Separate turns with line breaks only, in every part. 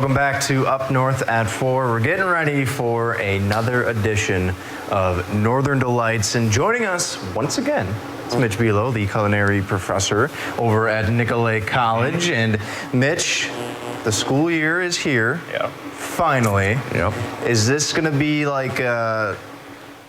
Welcome back to Up North at 4. We're getting ready for another edition of Northern Delights, and joining us once again, it's Mitch Below, the culinary professor over at Nicolet College. And Mitch, the school year is here.
Yeah.
Finally.
Yep.
Is this going to be like a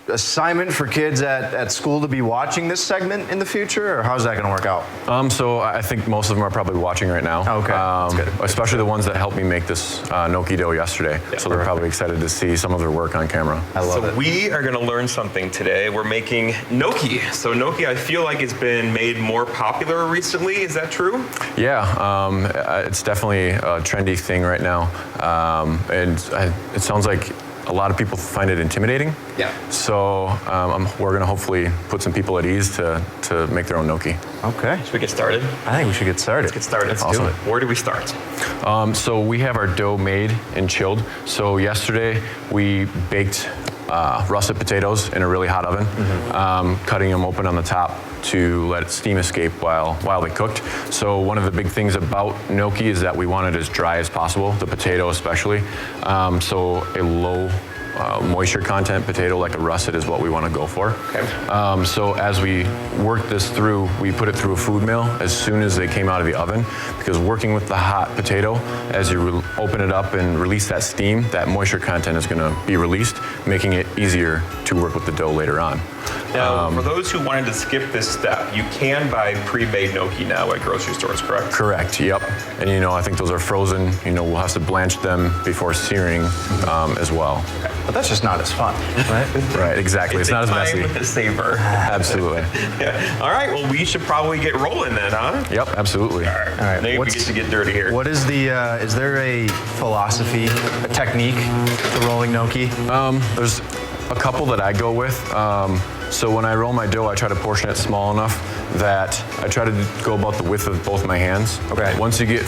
assignment for kids at school to be watching this segment in the future, or how's that going to work out?
So I think most of them are probably watching right now.
Okay, that's good.
Especially the ones that helped me make this gnocchi dough yesterday. Yeah, so they're probably excited to see some of their work on camera.
I love it.
So we are going to learn something today. We're making gnocchi. So gnocchi, I feel like it's been made more popular recently. Is that true?
Yeah, it's definitely a trendy thing right now. It sounds like a lot of people find it intimidating.
Yeah.
So we're going to hopefully put some people at ease to make their own gnocchi.
Okay.
Should we get started?
I think we should get started.
Let's get started.
Let's
awesome.
do it.
Where do we start?
So we have our dough made and chilled. So yesterday we baked russet potatoes in a really hot oven, cutting them open on the top to let steam escape while they cooked. So one of the big things about gnocchi is that we want it as dry as possible, the potato especially. So a low moisture content potato like a russet is what we want to go for.
Okay.
So as we work this through, we put it through a food mill as soon as they came out of the oven, because working with the hot potato, as you open it up and release that steam, that moisture content is going to be released, making it easier to work with the dough later on.
Now, for those who wanted to skip this step, you can buy pre-made gnocchi now at grocery stores, correct?
Correct, yep. And I think those are frozen. We'll have to blanch them before searing as well.
But that's just not as fun, right?
Right, exactly. It's not as messy.
Time saver.
Absolutely.
Yeah. All right, well, we should probably get rolling then, huh?
Yep, absolutely.
All right. Maybe we get to get dirty here.
What is is there a philosophy, a technique to rolling gnocchi?
There's a couple that I go with. So when I roll my dough, I try to portion it small enough that I try to go about the width of both my hands.
Okay.
Once you get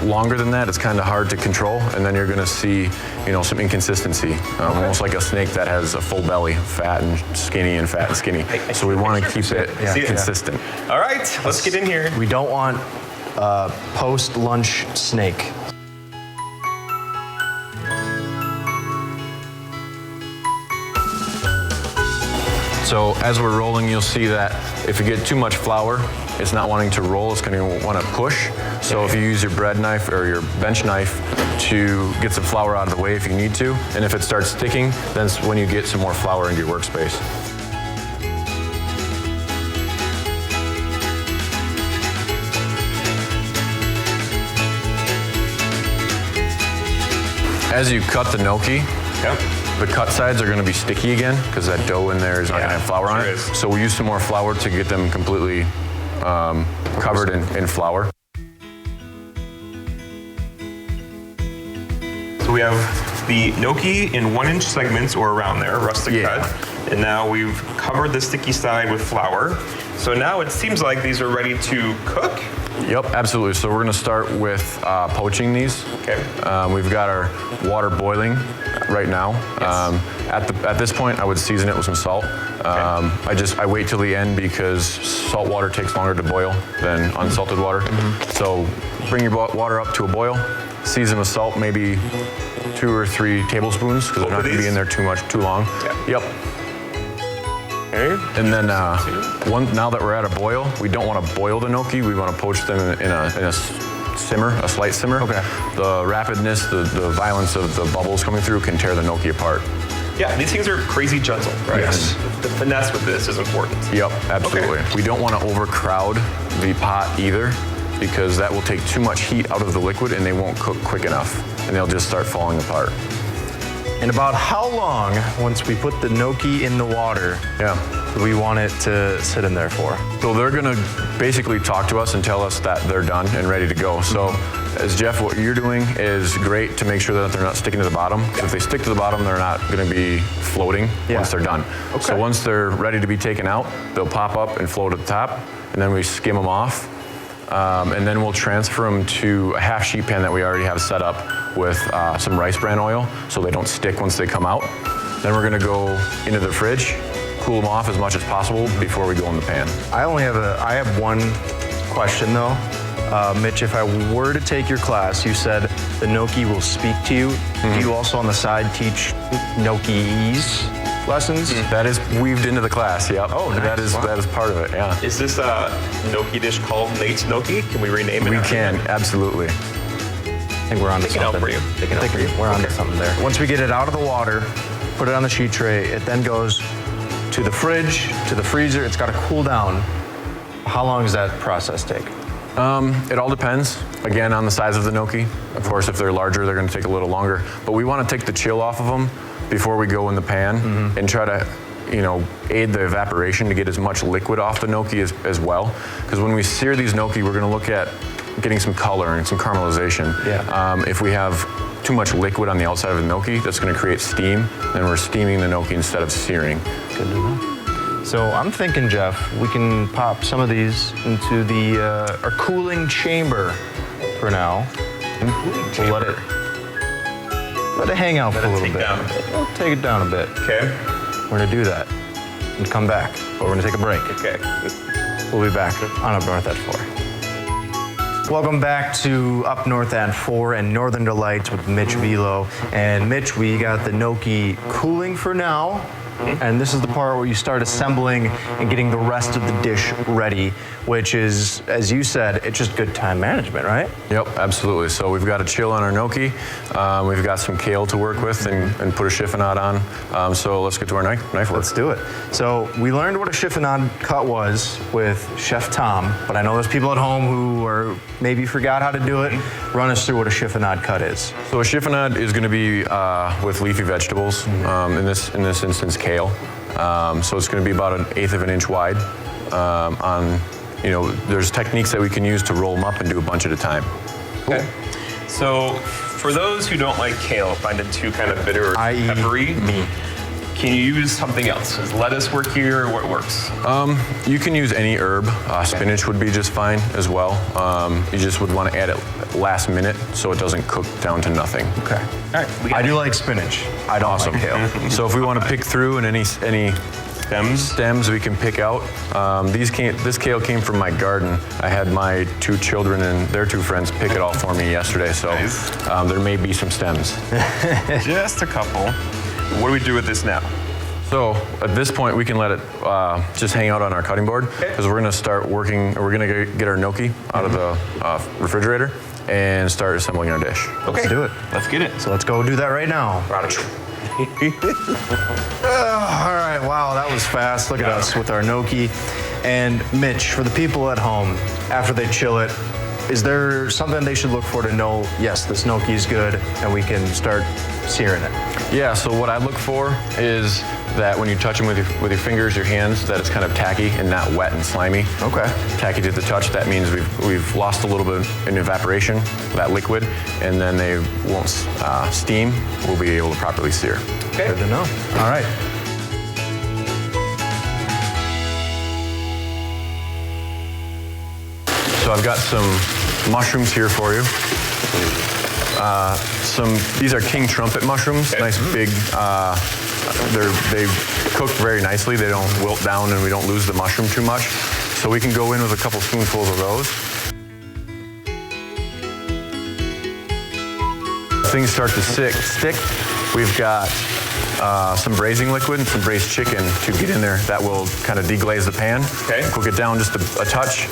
longer than that, it's kind of hard to control, and then you're going to see, some inconsistency, almost like a snake that has a full belly, fat and skinny and fat and skinny. So we want to keep it consistent.
All right, let's get in here.
We don't want a post-lunch snake.
So as we're rolling, you'll see that if you get too much flour, it's not wanting to roll, it's going to want to push. So if you use your bread knife or your bench knife to get some flour out of the way if you need to, and if it starts sticking, that's when you get some more flour into your workspace. As you cut the gnocchi, the cut sides are going to be sticky again because that dough in there is not going to have flour on it. So we use some more flour to get them completely covered in flour.
So we have the gnocchi in 1-inch segments or around there, rustic cut. And now we've covered the sticky side with flour. So now it seems like these are ready to cook.
Yep, absolutely. So we're going to start with poaching these.
Okay.
We've got our water boiling right now.
Yes.
At this point, I would season it with some salt. I wait till the end because salt water takes longer to boil than unsalted water. So bring your water up to a boil, season with salt, maybe 2 or 3 tablespoons because they're not going to be in there too long.
Yeah.
Yep.
Okay.
And then now that we're at a boil, we don't want to boil the gnocchi. We want to poach them in a simmer, a slight simmer.
Okay.
The rapidness, the violence of the bubbles coming through can tear the gnocchi apart.
Yeah, these things are crazy gentle, right?
Yes.
The finesse with this is important.
Yep, absolutely.
Okay.
We don't want to overcrowd the pot either because that will take too much heat out of the liquid and they won't cook quick enough and they'll just start falling apart.
And about how long, once we put the gnocchi in the water, do we want it to sit in there for?
So they're going to basically talk to us and tell us that they're done and ready to go. So as Geoff, what you're doing is great to make sure that they're not sticking to the bottom. If they stick to the bottom, they're not going to be floating once they're done.
Okay.
So once they're ready to be taken out, they'll pop up and float at the top, and then we skim them off. And then we'll transfer them to a half sheet pan that we already have set up with some rice bran oil so they don't stick once they come out. Then we're going to go into the fridge, cool them off as much as possible before we go in the pan.
I have one question though. Mitch, if I were to take your class, you said the gnocchi will speak to you. Do you also on the side teach gnocchi-ese lessons?
That is weaved into the class, yep.
Oh, nice.
That is part of it, yeah.
Is this a gnocchi dish called Nate's Gnocchi? Can we rename it?
We can, absolutely.
I think we're on to
Take it out
something.
for you. Take it out for you.
We're on to something there. Once we get it out of the water, put it on the sheet tray, it then goes to the fridge, to the freezer. It's got to cool down. How long does that process take?
It all depends, again, on the size of the gnocchi. Of course, if they're larger, they're going to take a little longer. But we want to take the chill off of them before we go in the pan and try to, aid the evaporation to get as much liquid off the gnocchi as well. Because when we sear these gnocchi, we're going to look at getting some color and some caramelization.
Yeah.
If we have too much liquid on the outside of the gnocchi, that's going to create steam. Then we're steaming the gnocchi instead of searing.
Good to know. So I'm thinking, Geoff, we can pop some of these into the our cooling chamber for now. We'll let it hang out for a little bit. We'll take it down a bit.
Okay.
We're gonna do that and come back, but we're gonna take a break.
Okay.
We'll be back on Up North at 4. Welcome back to Up North at 4 and Northern Delights with Mitch Below. And Mitch, we got the gnocchi cooling for now. And this is the part where you start assembling and getting the rest of the dish ready, which is, as you said, it's just good time management, right?
Yep, absolutely. So we've got a chill on our gnocchi. We've got some kale to work with and put a chiffonade on. So let's get to our knife work.
Let's do it. So we learned what a chiffonade cut was with Chef Tom, but I know there's people at home who maybe forgot how to do it. Run us through what a chiffonade cut is.
So a chiffonade is going to be with leafy vegetables. In this instance, kale. So it's going to be about 1/8 of an inch wide. There's techniques that we can use to roll them up and do a bunch at a time.
Okay. So for those who don't like kale, find it too kind of bitter or
i.e.
peppery,
me.
can you use something else? Does lettuce work here, or what works?
You can use any herb. Spinach would be just fine as well. You just would want to add it last minute so it doesn't cook down to nothing.
Okay.
All right.
I do like spinach. I don't
Awesome.
like kale.
So if we want to pick through and any stems we can pick out. This kale came from my garden. I had my 2 children and their 2 friends pick it all for me yesterday, so
Nice.
there may be some stems.
Just a couple. What do we do with this now?
So at this point, we can let it just hang out on our cutting board because we're going to start working. We're going to get our gnocchi out of the refrigerator and start assembling our dish.
Okay.
Let's do it.
Let's get it.
So let's go do that right now. All right, wow, that was fast. Look at us with our gnocchi. And Mitch, for the people at home, after they chill it, is there something they should look for to know, yes, this gnocchi is good and we can start searing it?
Yeah, so what I look for is that when you touch them with your fingers, your hands, that it's kind of tacky and not wet and slimy.
Okay.
Tacky to the touch, that means we've lost a little bit in evaporation, that liquid, and then they won't steam. We'll be able to properly sear.
Okay.
Good to know. All right.
So I've got some mushrooms here for you. These are king trumpet mushrooms, nice big. They cook very nicely. They don't wilt down and we don't lose the mushroom too much. So we can go in with a couple spoonfuls of those. Things start to stick. We've got some braising liquid and some braised chicken to get in there. That will kind of deglaze the pan.
Okay.
Cook it down just a touch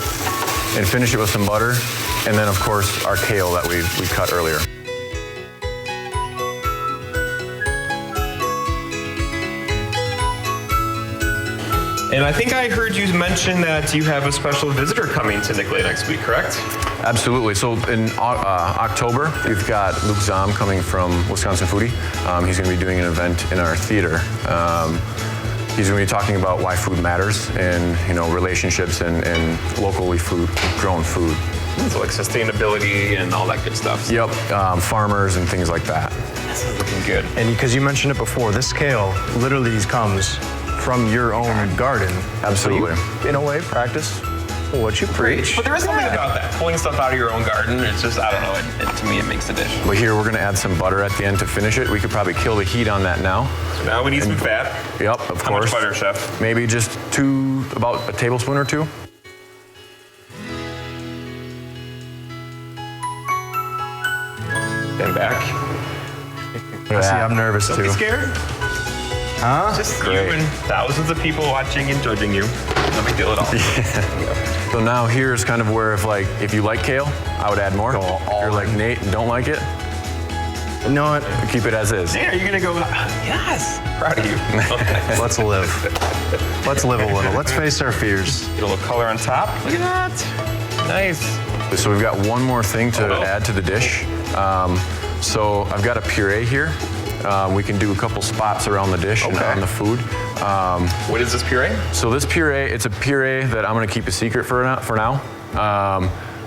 and finish it with some butter. And then, of course, our kale that we cut earlier.
And I think I heard you mention that you have a special visitor coming to Nicolet next week, correct?
Absolutely. So in October, we've got Luke Zahm coming from Wisconsin Foodie. He's going to be doing an event in our theater. He's going to be talking about why food matters and relationships and locally grown food.
So like sustainability and all that good stuff.
Yep, farmers and things like that.
This is looking good.
And because you mentioned it before, this kale literally comes from your own garden.
Absolutely.
So you, in a way, practice what you preach.
But there is something about that. Pulling stuff out of your own garden, it's just, I don't know, to me it makes the dish.
But here we're going to add some butter at the end to finish it. We could probably kill the heat on that now.
So now we need some fat.
Yep, of
How
course.
much butter, Chef?
Maybe just about a tablespoon or 2.
Stand back.
See, I'm nervous
Don't
too.
be scared.
Huh?
Just you and thousands of people watching and judging you. No big deal at all.
So now here's kind of where if you like kale, I would add more.
Go
If
all
you're like
in.
Nate and don't like it,
You know what?
keep it as is.
Nate, are you gonna go? Yes. Proud of you.
Let's live. Let's live a little. Let's face our fears.
Get a little color on top. Look at that. Nice.
So we've got one more thing to add to the dish. So I've got a puree here. We can do a couple spots around the dish and on the food.
What is this puree?
So this puree, it's a puree that I'm gonna keep a secret for now.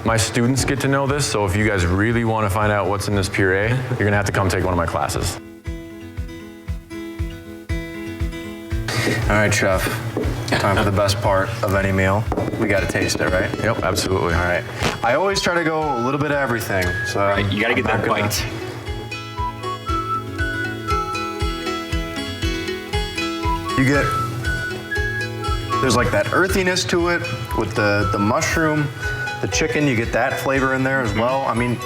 My students get to know this, so if you guys really wanna find out what's in this puree, you're gonna have to come take one of my classes.
All right, Chef. Time for the best part of any meal. We got to taste it, right?
Yep, absolutely.
All right. I always try to go a little bit of everything. So
Right, you gotta get that bite.
You get, there's like that earthiness to it with the mushroom, the chicken, you get that flavor in there as well. I mean,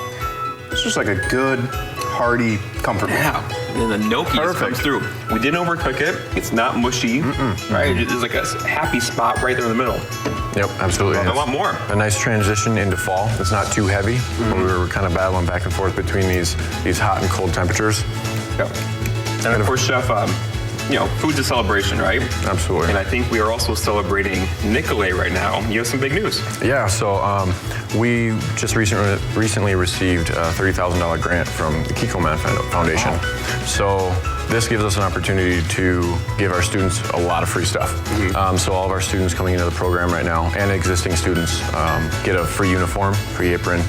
it's just like a good, hearty comfort meal.
Yeah. And the gnocchi just comes through. We didn't overcook it. It's not mushy. Right? There's like a happy spot right there in the middle.
Yep, absolutely.
I want more.
A nice transition into fall. It's not too heavy. We were kind of battling back and forth between these hot and cold temperatures.
Yep. And of course, Chef, food's a celebration, right?
Absolutely.
And I think we are also celebrating Nicolet right now. You have some big news.
Yeah, so we just recently received a $30,000 grant from the Kikoman Foundation. So this gives us an opportunity to give our students a lot of free stuff. So all of our students coming into the program right now and existing students get a free uniform, free apron,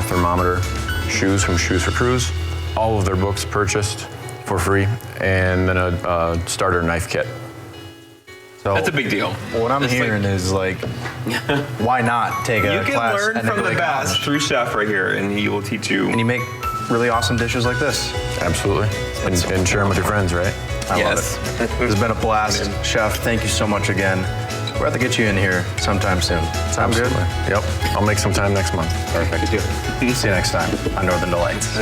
thermometer, shoes from Shoes for Crews, all of their books purchased for free, and then a starter knife kit.
So
That's a big deal.
what I'm
It's
hearing is why not take a
You can
class
learn
at
from the
Nicolet
best
College?
through Chef right here, and he will teach you.
And you make really awesome dishes like this.
Absolutely. And share them with your friends, right?
I
Yes.
love it. It's been a blast. Chef, thank you so much again. We'll have to get you in here sometime soon. Sound good?
Yep. I'll make some time next month.
Perfect. See you next time on Northern Delights.